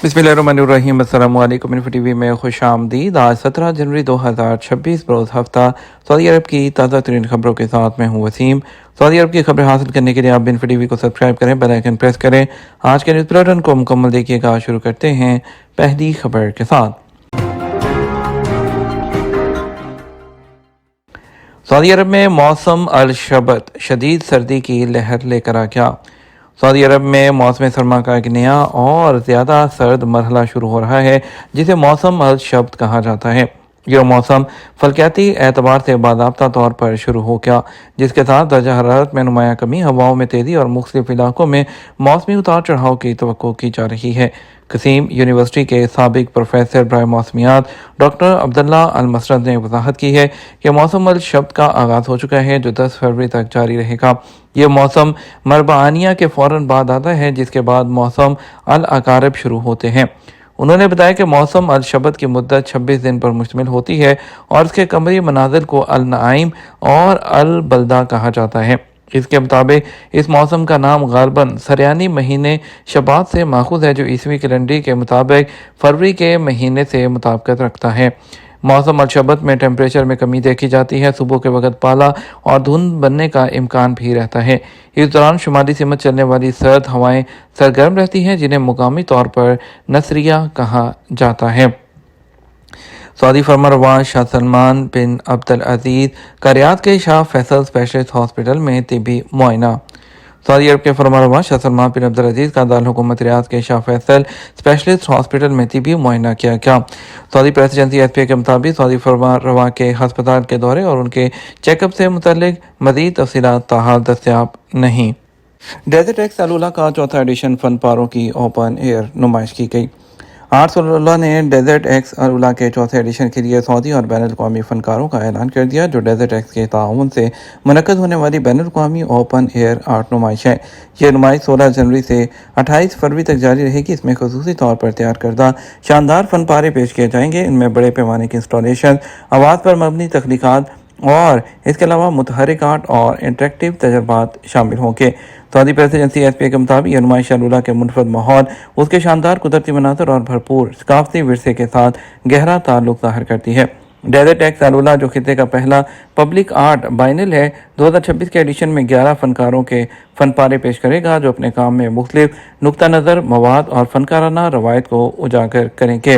बिस्मिल्लाहिर्रहमानिर्रहीम। अस्सलाम वालेकुम। इन्फो टीवी में खुश आमदीद। आज 17 जनवरी 2026 बरोज़ हफ्ता सऊदी अरब की ताज़ा तरीन खबरों के साथ मैं हूँ वसीम। सऊदी अरब की खबरें हासिल करने के लिए आप इन्फो टीवी को सब्सक्राइब करें, बेल आइकन प्रेस करें। आज के न्यूज़ बुलेटिन को मुकम्मल देखिएगा। शुरू करते हैं पहली खबर के साथ। सऊदी अरब में मौसम अल-शबत शदीद सर्दी की लहर लेकर आ गया। सऊदी अरब में मौसम सरमा का एक नया और ज़्यादा सर्द मरहला शुरू हो रहा है, जिसे मौसम अल-शबत कहा जाता है। यह मौसम फल्कियाती एतबार से बाज़ाब्ता तौर पर शुरू हो गया, जिसके साथ दर्जा हरारत में नुमाया कमी, हवाओं में तेज़ी और मुख्तलिफ इलाकों में मौसमी उतार चढ़ाव की तवक्को की जा रही है। कसीम यूनिवर्सिटी के साबिक प्रोफेसर बराए मौसमियात डॉक्टर अब्दुल्ला अल मसरद ने वजाहत की है कि मौसम अल शब्द का आगाज़ हो चुका है, जो 10 फरवरी तक जारी रहेगा। यह मौसम मरबानिया के फ़ौरन बाद आता है, जिसके बाद मौसम अल अकारब शुरू होते हैं। उन्होंने बताया कि मौसम अल शबत की मुद्दत 26 दिन पर मुश्तमिल होती है और इसके कमरी मनाजिर को अल नाइम और अल बल्दा कहा जाता है। इसके मुताबिक इस मौसम का नाम गालबन सरयानी महीने शबात से माखूज है, जो ईसवी कैलेंडर के मुताबिक फरवरी के महीने से मुताबिकत रखता है। मौसम अल-शबत में टेम्परेचर में कमी देखी जाती है। सुबह के वक्त पाला और धुंध बनने का इम्कान भी रहता है। इस दौरान शुमाली सिमत चलने वाली सर्द हवाएं सरगर्म रहती हैं, जिन्हें मुकामी तौर पर नसरिया कहा जाता है। सऊदी फरमारवा शाह सलमान बिन अब्दुल अजीज का रियाद के शाह फैसल स्पेशलिस्ट हॉस्पिटल में तिबी मुआयना। सऊदी अरब के फरमारवा शाह सलमान बिन अब्दुल अजीज का दारुल हुकूमत रियाद के शाह फैसल स्पेशलिस्ट हॉस्पिटल में तिबी मुआयना किया गया। सऊदी प्रेस एजेंसी एसपीए के मुताबिक सऊदी फरमारवा के हस्पताल के दौरे और उनके चेकअप से मुतल्लिक मज़ीद तफसीलात ताहाल दस्तियाब नहीं। डेजर्ट एक्स अलूला का चौथा एडिशन फन पारों की ओपन एयर नुमाइश की गई। आर्ट्स अलूला ने डेजर्ट एक्स अलूला के चौथे एडिशन के लिए सऊदी और बैनुल अक़वामी फनकारों का ऐलान कर दिया, जो डेजर्ट एक्स के ताउन से मुनक्कद होने वाली बैनुल अक़वामी ओपन एयर आर्ट नुमाइश है। यह नुमाइश 16 जनवरी से 28 फरवरी तक जारी रहेगी। इसमें खुसूसी तौर पर तैयार करदा शानदार फन पारे पेश किए जाएंगे। इनमें बड़े पैमाने की इंस्टॉलेशन, आवाज़ पर मबनी तख्लीक़ात और इसके अलावा मुतहरिक आर्ट और इंटरेक्टिव तजर्बात शामिल होंगे। सऊदी प्रेस एजेंसी एसपीए के मुताबिक यह नुमाइश अलूला के मुनफरद माहौल, उसके शानदार कुदरती मनाज़र और भरपूर सकाफती विरसे के साथ गहरा ताल्लुक ज़ाहिर करती है। डेजर्ट एक्स अलूला, जो खिते का पहला पब्लिक आर्ट बाइनल है, 2026 के एडिशन में 11 फनकारों के फन पारे पेश करेगा, जो अपने काम में मुख्तलिफ नुक्ता नज़र, मवाद और फनकाराना रवायत को उजागर करेंगे।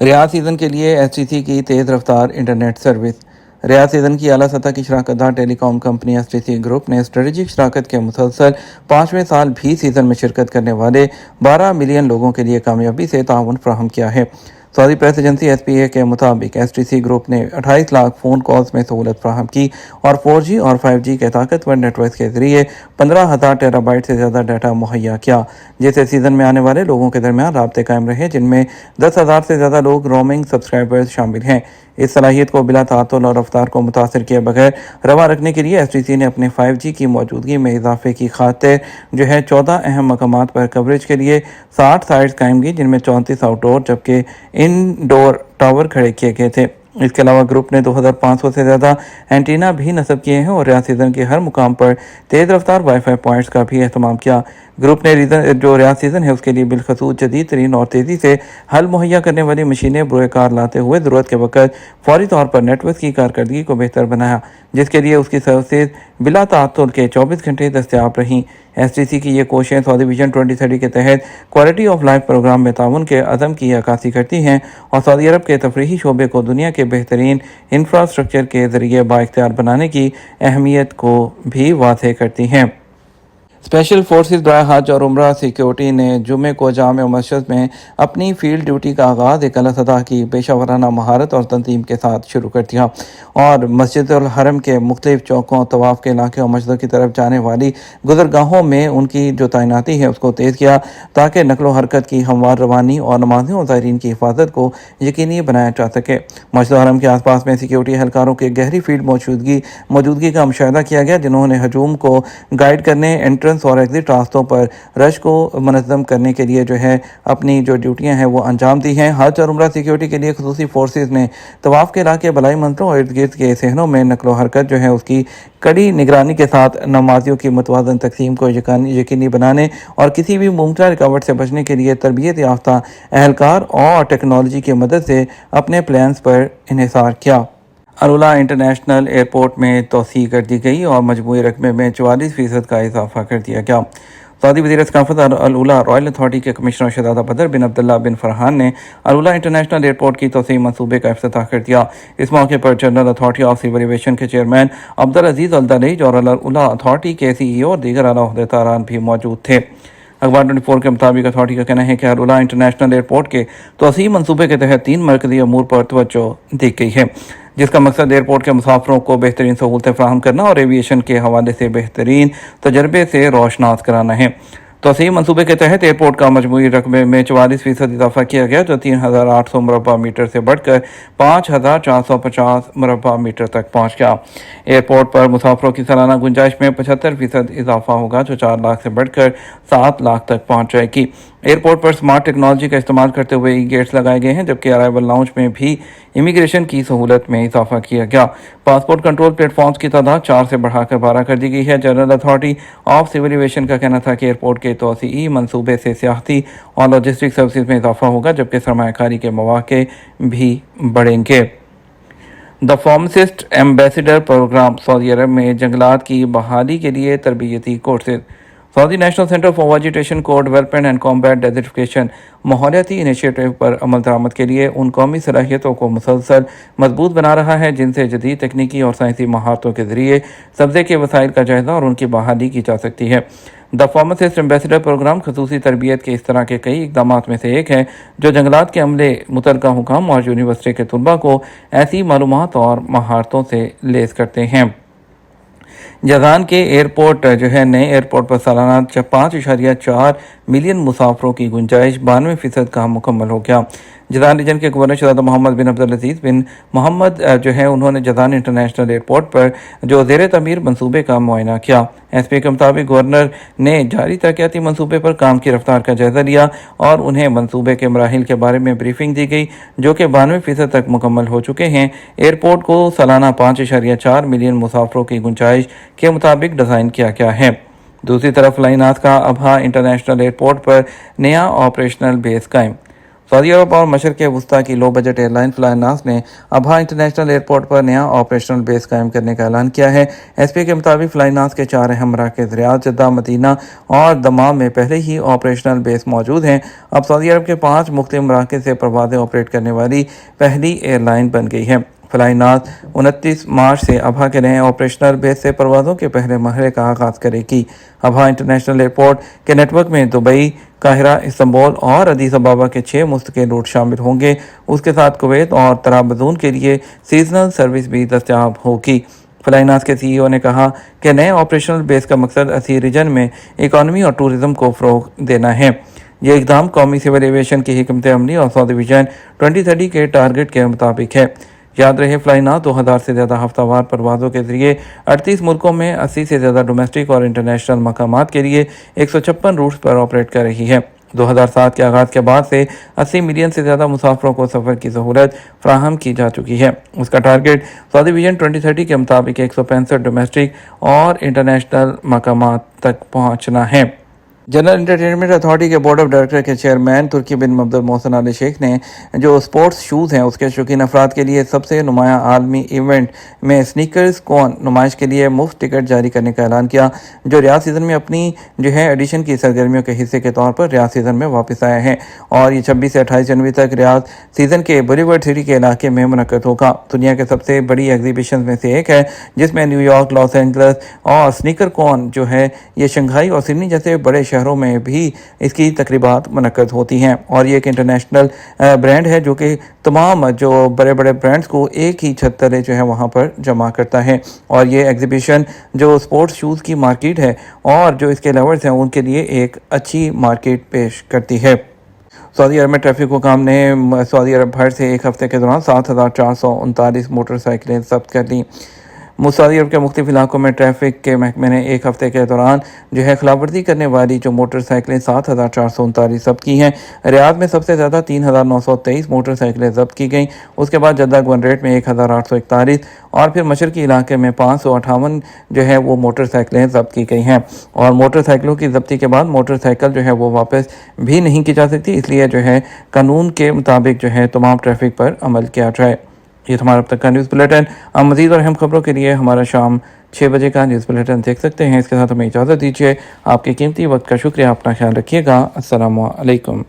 रियाद सीज़न के लिए एसटीसी की तेज़ रफ्तार इंटरनेट सर्विस। रियाद सीज़न की आला सतह की शराकतदार टेलीकॉम कंपनी एसटीसी ग्रुप ने स्ट्रेटेजिक शराकत के मुसलसल 5वें साल भी सीज़न में शिरकत करने वाले 12 मिलियन लोगों के लिए कामयाबी से ताउन फराहम किया है। सऊदी प्रेस एजेंसी एसपीए के मुताबिक एसटीसी ग्रुप ने 28 लाख फ़ोन कॉल्स में सहूलत फराहम की और 4G और 5G के ताकतवर नेटवर्क के ज़रिए 15,000 टेराबाइट से ज़्यादा डाटा मुहैया किया, जिससे सीज़न में आने वाले लोगों के दरमियान राब्ते कायम रहे, जिनमें 10,000 से ज़्यादा लोग रोमिंग सब्सक्राइबर्स शामिल हैं। इस सलाहियत को बिला तातुल और रफ्तार को मुतासर किए बगैर रवा रखने के लिए एसटीसी ने अपने 5G की मौजूदगी में इजाफे की खातिर 14 अहम मकामात पर कवरेज के लिए 60 साइट्स कायम की, जिनमें 34 आउटडोर जबकि इनडोर टावर खड़े किए गए थे। इसके अलावा ग्रुप ने 2500 से ज़्यादा एंटीना भी नस्ब किए हैं और रियाद सीज़न के हर मुकाम पर तेज़ रफ्तार वाईफाई पॉइंट्स का भी अहतमाम किया। ग्रुप ने जो रियाद सीज़न है उसके लिए बिलखसूस जदीद तरीन और तेज़ी से हल मुहैया करने वाली मशीनें बुरे कार लाते हुए ज़रूरत के वक्त फौरी तौर पर नेटवर्क की कारकर्दगी को बेहतर बनाया, जिसके लिए उसकी सर्विसेज बिला ताअत्तुल के 24 घंटे दस्तियाब रहीं। एसटीसी की ये कोशिशें सऊदी विजन 2030 के तहत क्वालिटी ऑफ लाइफ प्रोग्राम में ताउन के अज़म की अक्कासी करती हैं और सऊदी अरब के तफरीही शोबे को दुनिया के बेहतरीन इंफ्रास्ट्रक्चर के ज़रिए बाइख्तियार बनाने की अहमियत को भी वाज़ेह करती हैं। स्पेशल फोर्सेस बराए हज और उम्रा सिक्योरिटी ने जुमे को जामे मस्जिद में अपनी फील्ड ड्यूटी का आगाज़ एक अला सतह की पेशा महारत और तंजीम के साथ शुरू कर दिया और मस्जिद और हरम के मुख्तलिफ चौकों, तवाफ़ के इलाके और मस्जिद की तरफ जाने वाली गुजरगाहों में उनकी जो तैनाती है उसको तेज़ किया, ताकि नकलो हरकत की हमवार रवानी और नमाजियों और ज़ायरीन की हिफाजत को यकीनी बनाया जा सके। मस्जिद हरम के आसपास में सिक्योरिटी एहलकारों की गहरी फील्ड मौजूदगी का मुशाहिदा किया गया, जिन्होंने हजूम को गाइड करने, एंट्रेंस انٹرنس اور ایگزٹ راستوں پر رش کو منظم کرنے کے لیے جو ہے اپنی جو ڈیوٹیاں ہیں وہ انجام دی ہیں۔ حج اور عمرہ سیکیورٹی کے لیے خصوصی فورسز نے طواف کے علاقے، بلائی منطقوں اور ارد گرد کے صحنوں میں نقل و حرکت جو ہے اس کی کڑی نگرانی کے ساتھ نمازیوں کی متوازن تقسیم کو یقینی بنانے اور کسی بھی ممکنہ رکاوٹ سے بچنے کے لیے تربیت یافتہ اہلکار اور ٹیکنالوجی کی مدد سے اپنے پلانز پر انحصار کیا۔ ارولا انٹرنیشنل ایئرپورٹ میں توسیع کر دی گئی اور مجموعی رقبے میں 44% کا اضافہ کر دیا گیا۔ سعودی وزیر ثقافت الاولیٰ رائل اتھارٹی کے کمشنر شہزادہ بدر بن عبداللہ بن فرحان نے ارولا انٹرنیشنل ایئرپورٹ کی توسیع منصوبے کا افتتاح کر دیا۔ اس موقع پر general authority of civil aviation کے چیئرمین عبدالعزیز الدلیج اور ارولا اتھارٹی کے CEO اور دیگر اعلیٰ عہدیداران بھی موجود تھے۔ اخبار 24 کے مطابق اتھارٹی کا کہنا ہے کہ ارولا انٹرنیشنل ایئرپورٹ کے توسیع منصوبے کے تحت 3 مرکزی امور پر توجہ دی گئی ہے، جس کا مقصد ایئرپورٹ کے مسافروں کو بہترین سہولتیں فراہم کرنا اور ایویشن کے حوالے سے بہترین تجربے سے روشناس کرانا ہے۔ توسیع منصوبے کے تحت ایئرپورٹ کا مجموعی رقبے میں 44% اضافہ کیا گیا، جو 3,800 مربع میٹر سے بڑھ کر 5,450 مربع میٹر تک پہنچ گیا۔ ایئرپورٹ پر مسافروں کی سالانہ گنجائش میں 75% اضافہ ہوگا، جو 4 لاکھ سے بڑھ کر 7 لاکھ تک پہنچ جائے گی۔ ایئرپورٹ پر سمارٹ ٹیکنالوجی کا استعمال کرتے ہوئے گیٹس لگائے گئے ہیں، جبکہ ارائیول لاؤنج میں بھی امیگریشن کی سہولت میں اضافہ کیا گیا۔ پاسپورٹ کنٹرول پلیٹ فارمز کی تعداد 4 سے بڑھا کر 12 کر دی گئی ہے۔ General authority of civil aviation کا کہنا تھا کہ ایئرپورٹ کے توسیعی منصوبے سے سیاحتی اور لاجسٹک سروسز میں اضافہ ہوگا، جبکہ سرمایہ کاری کے مواقع بھی بڑھیں گے۔ دی فارماسسٹ ایمبیسڈر پروگرام، سعودی عرب میں جنگلات کی بحالی کے لیے تربیتی courses. Saudi national centre for vegetation کو ڈیولپمنٹ اینڈ کامبیٹ ڈیزرٹیفکیشن ماحولیاتی انیشیٹو پر عمل درآمد کے لیے ان قومی صلاحیتوں کو مسلسل مضبوط بنا رہا ہے جن سے جدید تکنیکی اور سائنسی مہارتوں کے ذریعے سبزے کے وسائل کا جائزہ اور ان کی بحالی کی جا سکتی ہے۔ دی فارماسسٹ ایمبیسڈر پروگرام خصوصی تربیت کے اس طرح کے کئی اقدامات میں سے ایک ہے جو جنگلات کے عملے، متعلقہ حکام اور یونیورسٹی کے طلباء کو ایسی معلومات اور مہارتوں سے لیس کرتے ہیں۔ جازان کے ایئرپورٹ جو ہے نئے ایئرپورٹ پر سالانہ 5.4 ملین مسافروں کی گنجائش 92% کا مکمل ہو گیا۔ جازان ریجن کے گورنر شہزادہ محمد بن عبدالعزیز بن محمد جو ہے انہوں نے جازان انٹرنیشنل ایئرپورٹ پر جو زیر تعمیر منصوبے کا معائنہ کیا۔ ایس پی کے مطابق گورنر نے جاری ترقیاتی منصوبے پر کام کی رفتار کا جائزہ لیا اور انہیں منصوبے کے مراحل کے بارے میں بریفنگ دی گئی جو کہ 92% تک مکمل ہو چکے ہیں۔ ایئرپورٹ کو سالانہ 5.4 ملین مسافروں کی گنجائش کے مطابق ڈیزائن کیا گیا ہے۔ دوسری طرف فلائی ناس کا ابہا انٹرنیشنل ایئرپورٹ پر نیا آپریشنل بیس قائم۔ سعودی عرب اور مشرق وسطیٰ کی low budget air line fly ناس نے ابہا انٹرنیشنل ایئرپورٹ پر نیا آپریشنل بیس قائم کرنے کا اعلان کیا ہے۔ ایس پی کے مطابق فلائی ناس کے 4 اہم مراکز ریاض، جدہ، مدینہ اور دمام میں پہلے ہی آپریشنل بیس موجود ہیں۔ اب سعودی عرب کے 5 مختلف مراکز سے پروازیں آپریٹ کرنے والی پہلی ایئر لائن بن گئی ہے۔ فلائی ناس 29 مارچ سے ابہا کے نئے آپریشنل بیس سے پروازوں کے پہلے مرحلے کا آغاز کرے گی۔ ابہا انٹرنیشنل ایئرپورٹ کے نیٹ ورک میں دبئی، قاہرہ، استنبول اور ادیس ابابا کے 6 مستقل روٹ شامل ہوں گے۔ اس کے ساتھ کویت اور طرابزون کے لیے سیزنل سروس بھی دستیاب ہوگی۔ فلائی ناس کے CEO نے کہا کہ نئے آپریشنل بیس کا مقصد اسی ریجن میں اکانومی اور ٹورزم کو فروغ دینا ہے۔ یہ اقدام قومی سول ایویشن کی حکمت عملی اور سعودی ویژن 2030 کے ٹارگٹ کے مطابق ہے۔ یاد رہے فلائی ناس 2000 سے زیادہ ہفتہ وار پروازوں کے ذریعے 38 ملکوں میں 80 سے زیادہ ڈومیسٹک اور انٹرنیشنل مقامات کے لیے 156 روٹس پر آپریٹ کر رہی ہے۔ 2007 کے آغاز کے بعد سے 80 ملین سے زیادہ مسافروں کو سفر کی سہولت فراہم کی جا چکی ہے۔ اس کا ٹارگٹ سعودی ویژن 2030 کے مطابق 165 ڈومیسٹک اور انٹرنیشنل مقامات تک پہنچنا ہے۔ جنرل انٹرٹینمنٹ اتھارٹی کے بورڈ آف ڈائریکٹر کے چیئرمین ترکی بن عبد المحسن آل شیخ نے جو سپورٹس شوز ہیں اس کے شوقین افراد کے لیے سب سے نمایاں عالمی ایونٹ میں سنیکرز کون نمائش کے لیے مفت ٹکٹ جاری کرنے کا اعلان کیا، جو ریاض سیزن میں اپنی جو ہے ایڈیشن کی سرگرمیوں کے حصے کے طور پر ریاض سیزن میں واپس آیا ہے اور یہ 26 سے 28 جنوری تک ریاض سیزن کے بولیورڈ سٹی کے علاقے میں منعقد ہوگا۔ دنیا کے سب سے بڑی ایگزیبیشنز میں سے ایک ہے جس میں نیو یارک، لاس اینجلس اور سنیکر کون جو ہے یہ شنگھائی اور سڈنی جیسے بڑے شہروں میں بھی اس کی تقریبات منعقد ہوتی ہیں اور یہ ایک انٹرنیشنل برانڈ ہے جو کہ تمام جو بڑے بڑے برانڈز کو ایک ہی چھت تلے جو ہے وہاں پر جمع کرتا ہے اور یہ ایگزیبیشن جو سپورٹس شوز کی مارکیٹ ہے اور جو اس کے لورز ہیں ان کے لیے ایک اچھی مارکیٹ پیش کرتی ہے۔ سعودی عرب میں ٹریفک حکام نے سعودی عرب بھر سے ایک ہفتے کے دوران 7,439 موٹر سائیکلیں ضبط کر لیں۔ सऊदी अरब के मुख्तलिफ इलाकों में ट्रैफिक के महकमे ने एक हफ्ते के दौरान जो है खिलाफवर्जी करने वाली जो मोटरसाइकिलें 7,439 जब्त की हैं। रियाद में सबसे ज़्यादा 3,923 मोटरसाइकिलें जब्त की गईं। उसके बाद जद्दा गवर्नरेट में 1,841 और फिर मशरकी इलाके में 558 जो है वो मोटरसाइकिलें जब्त की गई हैं। और मोटरसाइकिलों की जब्ती के बाद मोटरसाइकिल जो है वो वापस भी नहीं की जा सकती, इसलिए जो है कानून के मुताबिक जो है तमाम ट्रैफिक पर अमल किया जाए। ये हमारा अब तक का न्यूज़ बुलेटिन। आप मज़ीद और अहम खबरों के लिए हमारा शाम 6 बजे का न्यूज़ बुलेटिन देख सकते हैं। इसके साथ हमें इजाज़त दीजिए। आपके कीमती वक्त का शुक्रिया। अपना ख्याल रखिएगा। अस्सलामु अलैकुम।